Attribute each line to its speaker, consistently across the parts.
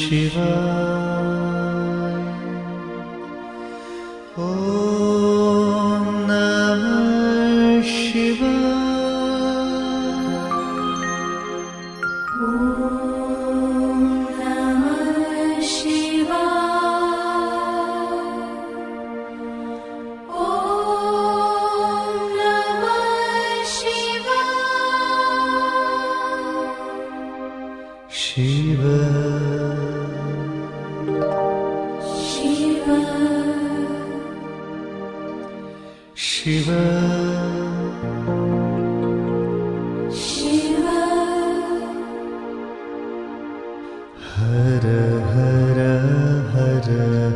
Speaker 1: ಶಿವಾಯ. ಓಂ ನಮಃ ಶಿವಾಯ.
Speaker 2: ಓಂ ನಮಃ ಶಿವಾಯ. ಓಂ ನಮಃ ಶಿವಾಯ.
Speaker 1: ಶಿವ
Speaker 2: ಶಿವ
Speaker 1: ಶಿವ
Speaker 2: ಶಿವ
Speaker 1: ಹರ ಹರ ಹರ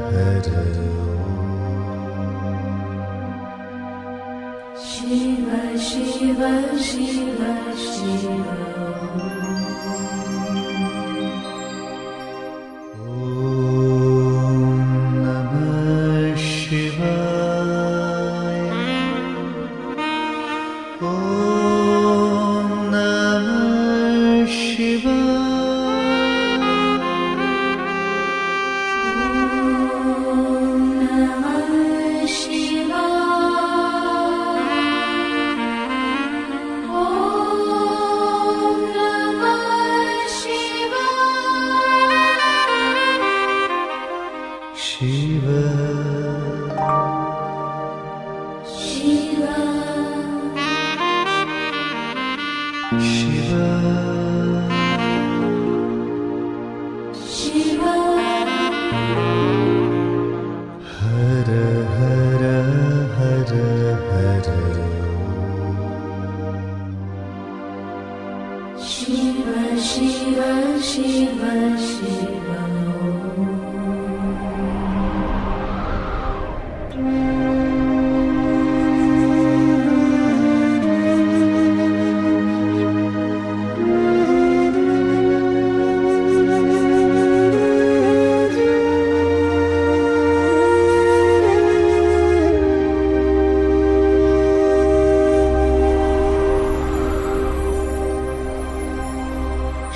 Speaker 1: ಹರ
Speaker 2: ಶಿವ ಶಿವ ಶಿವ ಶಿವ
Speaker 1: ಓಂ ನಮಃ ಶಿವಾಯ. ಓಂ ನಮಃ ಶಿವಾಯ.
Speaker 2: ಓಂ ನಮಃ ಶಿವಾಯ. ಓಂ ನಮಃ ಶಿವಾಯ.
Speaker 1: ಶಿವ
Speaker 2: ಶಿವ
Speaker 1: ಶಿವ
Speaker 2: ಶಿವ
Speaker 1: ಹರ ಹರ ಹರ ಹರ
Speaker 2: ಶಿವ ಶಿವ ಶಿವ ಶಿವ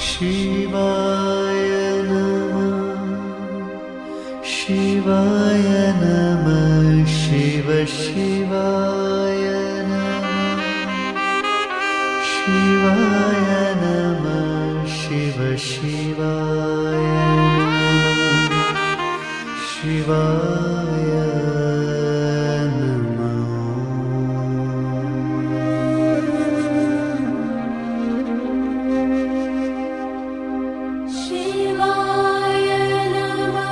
Speaker 1: ಶಿವಾಯ ನಮಃ ಶಿವಾಯ ನಮಃ ಶಿವ ಶಿವಾಯ ನಮಃ ಶಿವಾಯ ನಮಃ ಶಿವ ಶಿವಾಯ ನಮಃ ಶಿವಾಯ
Speaker 2: ಶಿವಾಯ ನಮಃ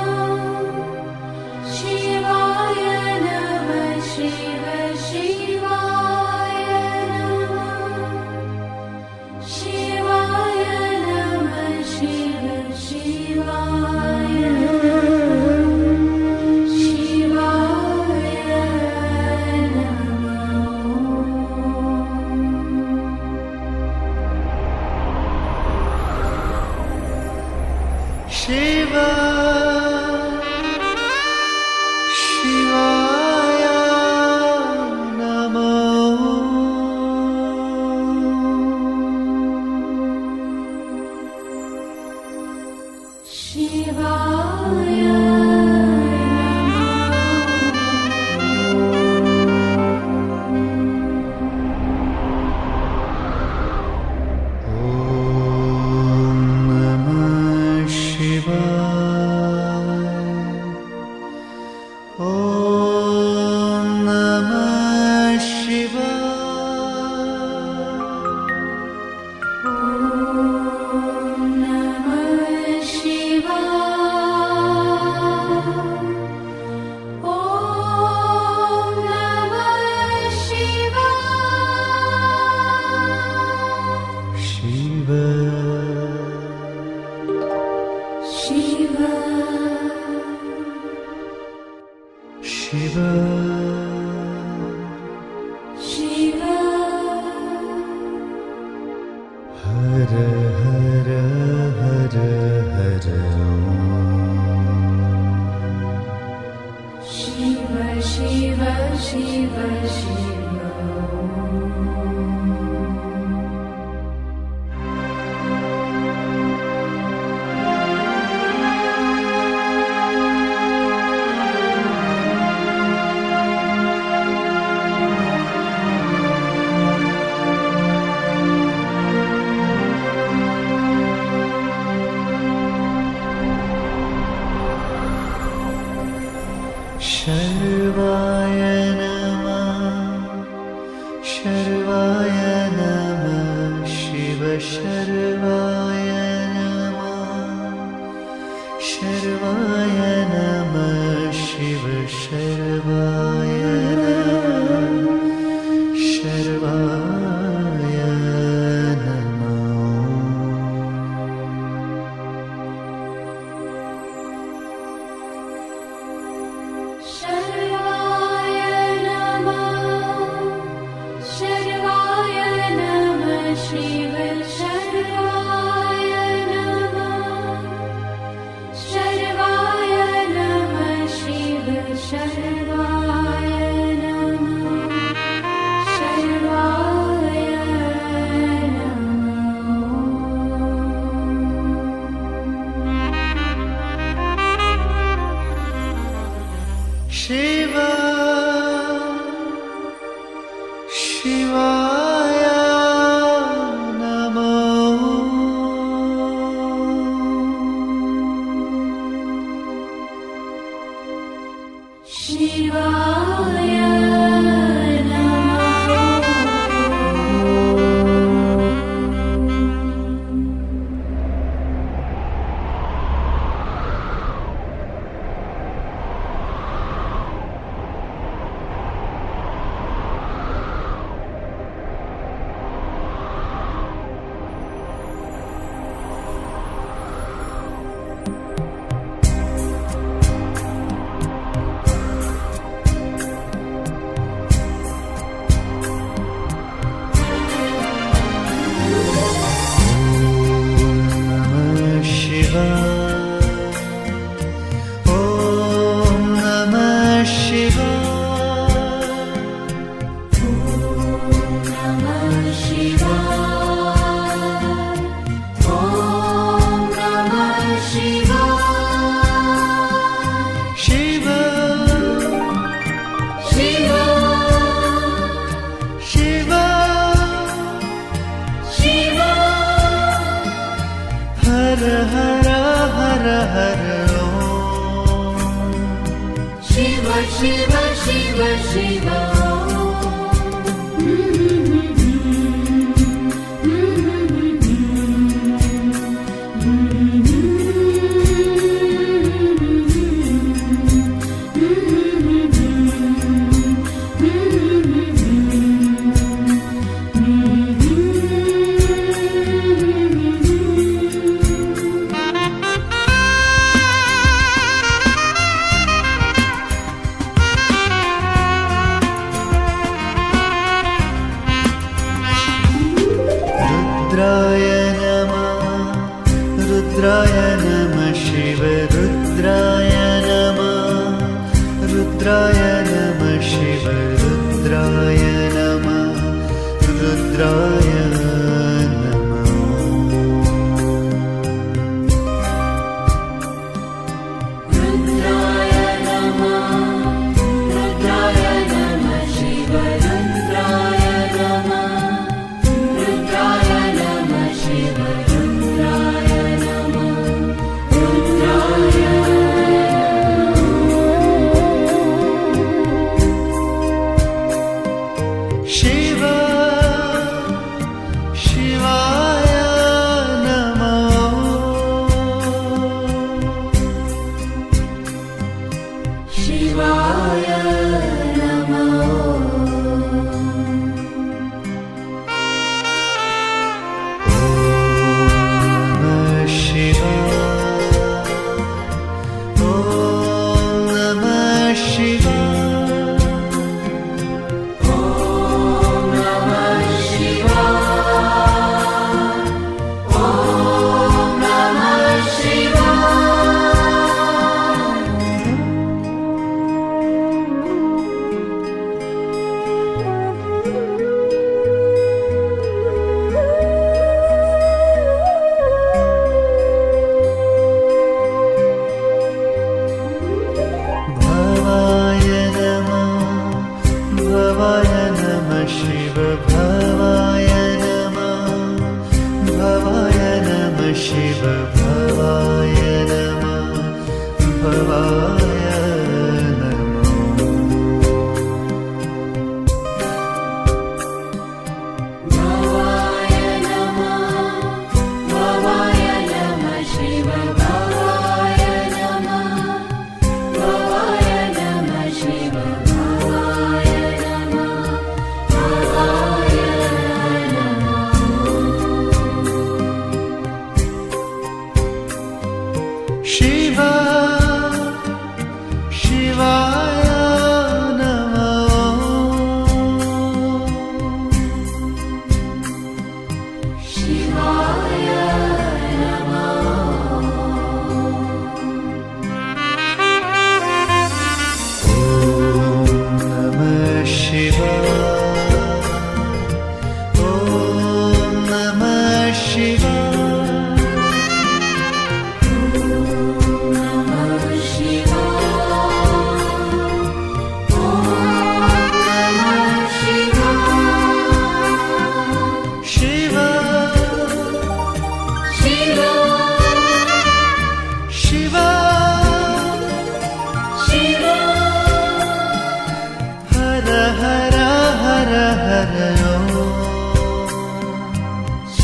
Speaker 2: ಶಿವಾಯ ನಮಃ ಶಿವ ಶಿವಾಯ ನಮಃ ಶಿವಾಯ ನಮಃ ಶಿವ
Speaker 1: शर्वाय नमः शिव शर्वाय नमः शर्वाय नमः शिव शर्वाय नमः शर्वाय नमः
Speaker 2: शर्वाय नमः शिव शर्वाय नमः शर्वाय नमः शिव शर्वाय नमः शर्वाय नमः
Speaker 1: शिव शिवाय नमः
Speaker 2: शिवाय
Speaker 1: हर हर हर हर ओम
Speaker 2: शिव शिव शिव शिव
Speaker 1: रुद्राय नमः शिव रुद्राय नमः रुद्राय नमः शिव रुद्राय नमः रुद्राय
Speaker 2: शिवाय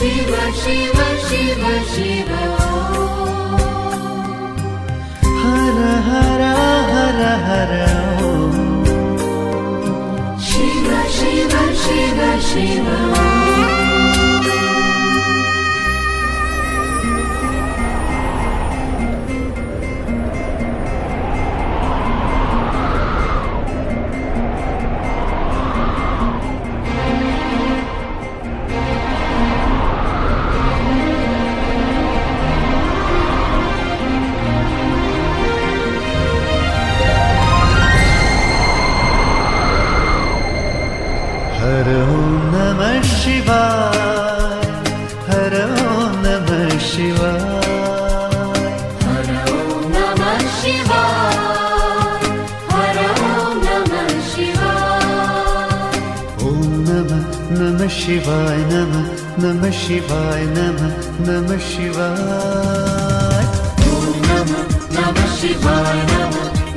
Speaker 2: शिव शिव शिव शिव
Speaker 1: हर हर हर हर ओम
Speaker 2: शिव शिव शिव शिव
Speaker 1: हर ओम नमः शिवाय हर ओम नमः शिवाय
Speaker 2: हर ओम नमः शिवाय हर ओम नमः शिवाय
Speaker 1: ओम नमः शिवाय नमः शिवाय नमः शिवाय
Speaker 2: ओम नमः शिवाय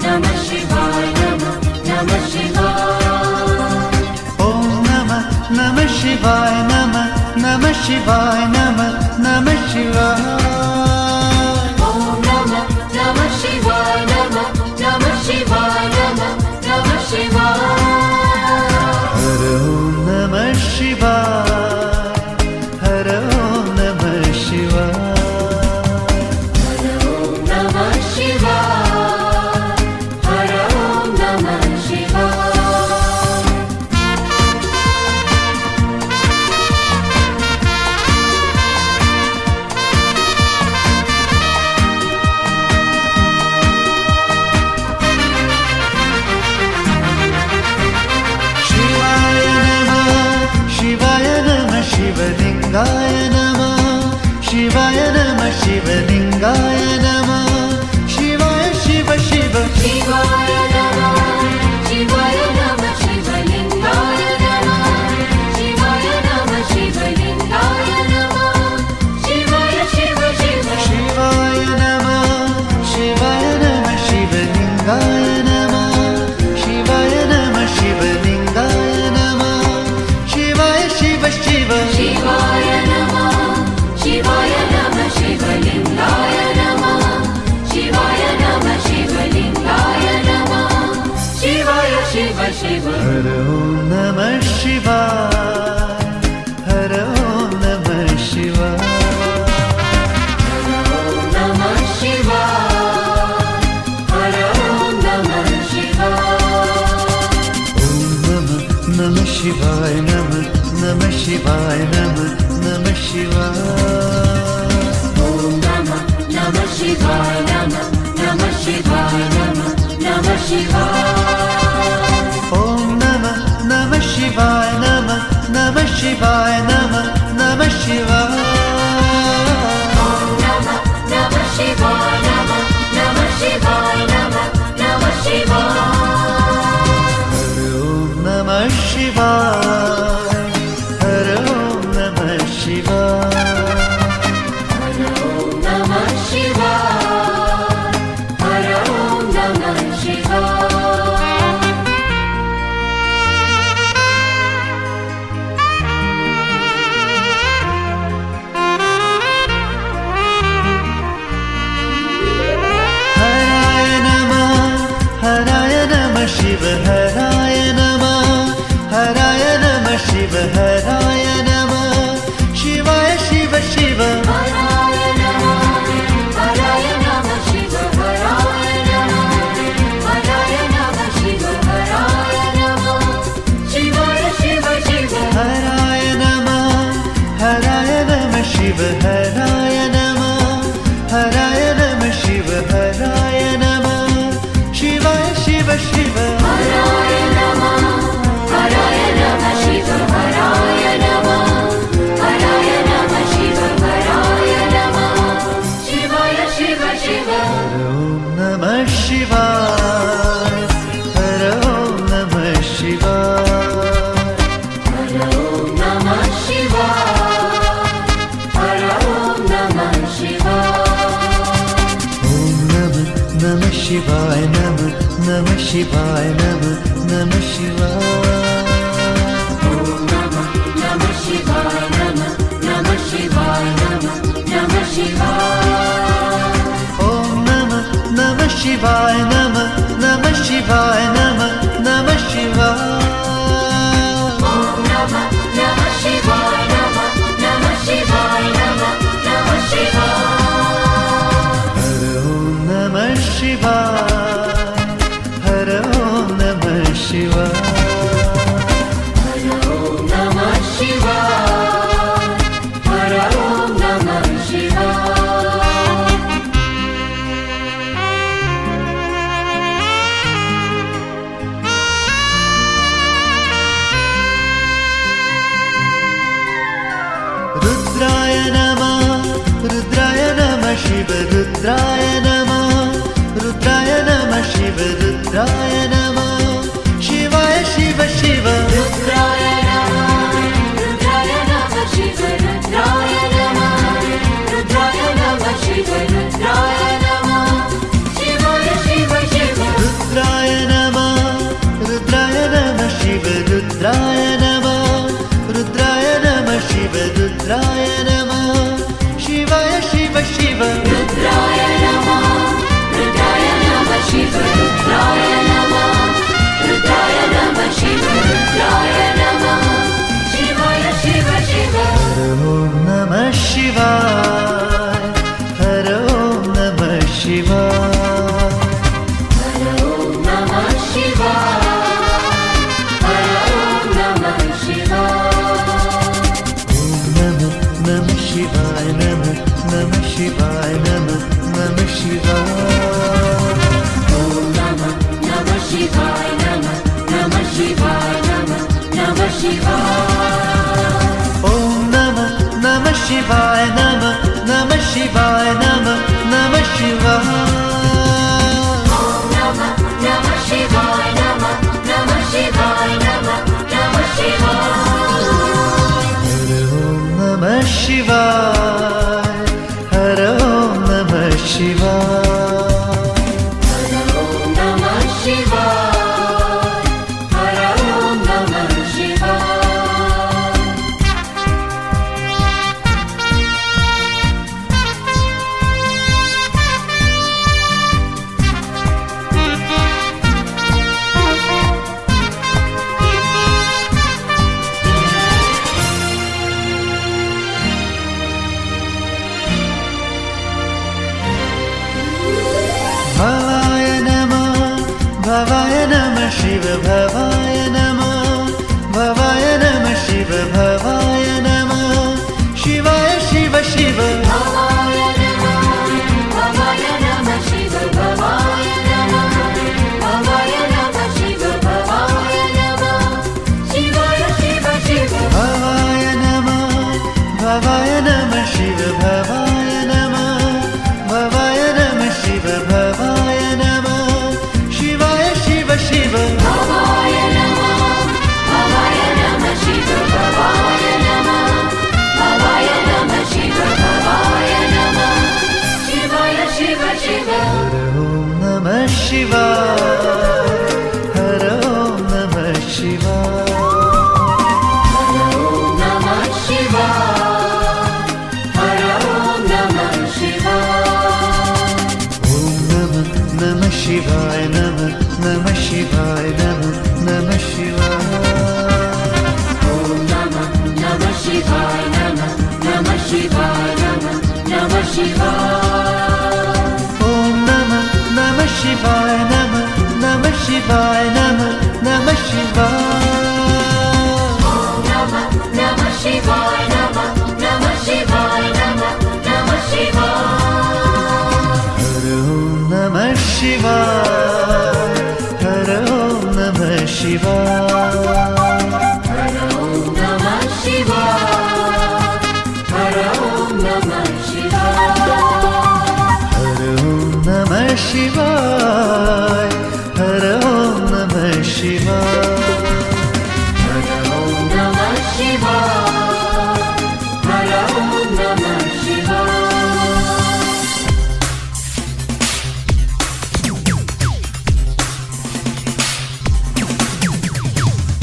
Speaker 2: नमः शिवाय नमः शिवाय
Speaker 1: ओम नमः शिवाय नमः शिवाय नमः शिवाय
Speaker 2: ओम नमः शिवाय नमः शिवाय नमः शिवाय
Speaker 1: हर ओम नमः शिवाय हर ओम नमः शिवाय
Speaker 2: हर ओम नमः शिवाय हर ओम नमः शिवाय
Speaker 1: शिवाय नमः शिवलिंगाय नमः शिवाय नमः शिवलिंगाय नमः शिवाय शिव शिव
Speaker 2: शिवाय नमः शिवाय नमः शिवलिंगाय नमः शिवाय नमः शिवलिंगाय नमः शिवाय शिव शिव
Speaker 1: शिवाय नमः शिवलिंगाय नमः शिवाय नमः शिवलिंगाय नमः शिवाय शिव शिव
Speaker 2: शिवाय नमः शिवलिंगाय नमः शिवाय नमः शिवलिंगाय नमः शिवाय शिव शिव
Speaker 1: हर ओम नमः शिवाय हर ओम नमः शिवाय
Speaker 2: ओम नमः शिवाय हर ओम नमः शिवाय
Speaker 1: ओम नमः शिवाय नमः शिवाय नमः शिवाय
Speaker 2: ओम नमः शिवाय नमः शिवाय नमः शिवाय
Speaker 1: ओम नमः शिवाय नमः शिवाय नमः शिवाय
Speaker 2: ओम नमः शिवाय नमः शिवाय नमः शिवाय
Speaker 1: हर ओम नमः शिवाय हर ओम नमः शिवाय
Speaker 2: हर ओम नमः शिवाय हर ओम नमः शिवाय
Speaker 1: हराय नमः शिव हराय नमः शिव हराय नमः शिवाय शिव शिव
Speaker 2: हराय नमः शिव हराय नमः शिव हराय नमः शिवाय शिव शिव
Speaker 1: हराय नमः शिव हराय नमः शिव हराय नमः शिवाय शिव शिव
Speaker 2: हराय नमः शिव हराय नमः शिव हराय नमः शिवाय शिव शिव
Speaker 1: ओम नमः शिवाय हर ओम नमः शिवाय
Speaker 2: हर ओम नमः शिवाय हर ओम नमः शिवाय
Speaker 1: ओम नमः शिवाय नमः शिवाय नमः शिवाय
Speaker 2: ओम नमः शिवाय नमः शिवाय
Speaker 1: ಶಿವ ರುದ್ರಾಯ ನಮಃ ರುದ್ರಾಯ ನಮಃ ಶಿವ ರುದ್ರಾಯ ನಮಃ ಶಿವಾಯ ಶಿವ ಶಿವ
Speaker 2: रुद्राय नमः शिव रुद्राय नमः रुद्राय नमः शिव रुद्राय नमः शिवाय शिव शिव
Speaker 1: ರುದ್ರಾಯ ನಮಃ ರುದ್ರಾಯ ನಮಃ ಶಿವ ರುದ್ರಾಯ ನಮಃ ರುದ್ರಾಯ ನಮಃ ಶಿವ ರುದ್ರಾಯ ನಮಃ ಶಿವಾಯ ಶಿವ ಶಿವ
Speaker 2: रुद्राय नमः शिव रुद्राय नमः रुद्राय नमः शिव रुद्राय नमः शिवाय शिव शिव
Speaker 1: ಓಂ ನಮಃ ಶಿವಾಯ ಹರ ಓಂ ನಮಃ ಶಿವಾಯ
Speaker 2: हर ओम नमः शिवाय हर ओम नमः शिवाय
Speaker 1: ಓಂ ನಮಃ ನಮಃ ಶಿವಾಯ ನಮಃ ನಮಃ ಶಿವಾಯ ನಮಃ ನಮಃ ಶಿವಾಯ
Speaker 2: ओम नमः शिवाय नमः शिवाय नमः शिवाय
Speaker 1: ಓಂ ನಮಃ ನಮಃ ಶಿವಾಯ ನಮಃ ನಮಃ ಶಿವಾಯ ನಮಃ ನಮಃ ಶಿವಾಯ
Speaker 2: ओम नमः शिवाय नमः शिवाय नमः शिवाय
Speaker 1: ಹರ ಓಂ ನಮಃ ಶಿವಾಯ ಹರ ಓಂ ನಮಃ ಶಿವಾಯ
Speaker 2: हर ओम नमः शिवाय हर ओम नमः शिवाय
Speaker 1: ಭವಾಯ ನಮಃ ಭವಾಯ ನಮಃ ಶಿವ ಭವಾಯ ನಮಃ ಭವಾಯ ನಮಃ ಶಿವ ಭವಾಯ ನಮಃ ಶಿವಾಯ ಶಿವ ಶಿವ
Speaker 2: भवाय नमः शिव भवाय नमः शिव भवाय नमः शिवाय शिव शिव
Speaker 1: ಭವಾಯ ನಮಃ ಭವಾಯ ನಮಃ ಶಿವ ಭವಾಯ ನಮಃ ಭವಾಯ ನಮಃ ಶಿವ ಭವಾಯ ನಮಃ ಶಿವಾಯ ಶಿವ ಶಿವ
Speaker 2: भवाय नमः शिव भवाय नमः शिव भवाय नमः शिवाय शिव शिव
Speaker 1: ಹರ ಓಂ ನಮಃ ಶಿವಾಯ ಹರ ಓಂ ನಮಃ ಶಿವಾಯ
Speaker 2: हर ओम नमः शिवाय हर ओम नमः शिवाय
Speaker 1: ಓಂ ನಮಃ ನಮಃ ಶಿವಾಯ ನಮಃ ನಮಃ ಶಿವಾಯ ನಮಃ ನಮಃ ಶಿವಾಯ
Speaker 2: ओम नमः शिवाय नमः शिवाय नमः शिवाय
Speaker 1: ಓಂ ನಮಃ ನಮಃ ಶಿವಾಯ ನಮಃ ನಮಃ ಶಿವಾಯ ನಮಃ ನಮಃ ಶಿವಾಯ
Speaker 2: ओम नमः शिवाय नमः शिवाय नमः शिवाय
Speaker 1: ಹರ ಓಂ ನಮಃ ಶಿವಾಯ ಹರ ಓಂ ನಮಃ ಶಿವಾಯ
Speaker 2: हर ओम नमः शिवाय हर ओम नमः शिवाय
Speaker 1: ಹರ ಓಂ ನಮಃ ಶಿವಾಯ ಹರ ಓಂ ನಮಃ ಶಿವಾಯ
Speaker 2: हर ओम नमः शिवाय हर ओम नमः शिवाय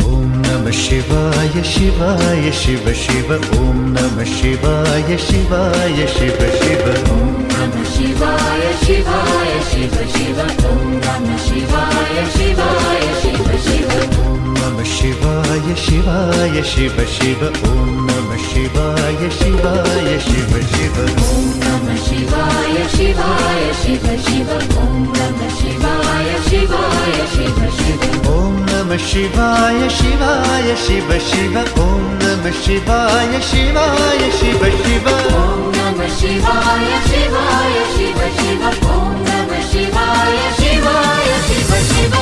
Speaker 1: ಓಂ ನಮಃ ಶಿವಾಯ ಶಿವಾಯ ಶಿವ ಶಿವ ಓಂ ನಮಃ ಶಿವಾಯ ಶಿವಾಯ ಶಿವ ಶಿವ ಓಂ
Speaker 2: नमः शिवाय शिवाय शिव शिव ओम नमः शिवाय शिवाय शिव शिव
Speaker 1: ಓಂ ನಮಃ ಶಿವಾಯ ಶಿವಾಯ ಶಿವ ಶಿವ ಓಂ ನಮಃ ಶಿವಾಯ ಶಿವಾಯ ಶಿವ ಶಿವ
Speaker 2: ओम नमः शिवाय शिवाय शिव शिव ओम नमः शिवाय शिवाय शिव शिव
Speaker 1: ಓಂ ನಮಃ ಶಿವಾಯ ಶಿವಾಯ ಶಿವ ಶಿವ ಓಂ ನಮಃ ಶಿವಾಯ ಶಿವಾಯ ಶಿವ ಶಿವ
Speaker 2: ओम नमः शिवाय शिवाय शिव शिव ओम नमः शिवाय शिवाय शिव शिव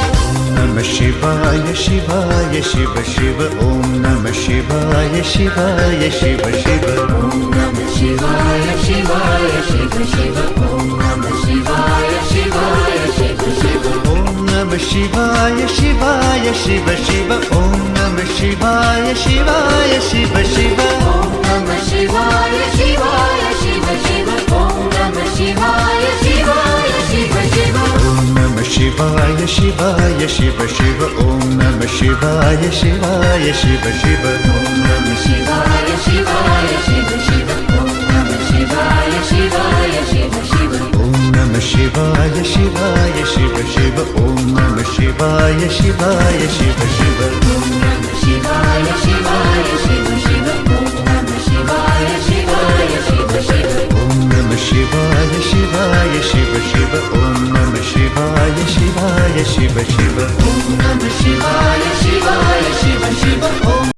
Speaker 1: ನಮಃ ಶಿವಾಯ ಶಿವಾಯ ಶಿವ ಶಿವ ಓಂ ನಮಃ ಶಿವಾಯ ಶಿವಾಯ ಶಿವ ಶಿವ
Speaker 2: ओम नमः शिवाय शिवाय शिव शिव ॐ नमः शिवाय शिवाय शिव शिव
Speaker 1: ॐ नमः शिवाय शिवाय शिव शिव ॐ नमः शिवाय शिवाय शिव शिव
Speaker 2: ॐ नमः शिवाय शिवाय शिव शिव ॐ नमः शिवाय शिवाय शिव शिव
Speaker 1: ॐ नमः शिवाय शिवाय शिव शिव ॐ नमः शिवाय शिवाय शिव शिव
Speaker 2: ॐ नमः शिवाय शिवाय शिव शिव ॐ नमः शिवाय शिवाय शिव शिव
Speaker 1: ॐ नमः शिवाय शिवाय शिव शिव ॐ नमः शिवाय शिवाय शिव शिव
Speaker 2: ॐ नमः शिवाय शिवाय शिव शिव ॐ नमः शिवाय शिवाय शिव शिव
Speaker 1: ॐ नमः शिवाय शिवाय शिव शिव ॐ नमः शिवाय शिवाय शिव शिव
Speaker 2: ॐ नमः शिवाय शिवाय शिव शिव ॐ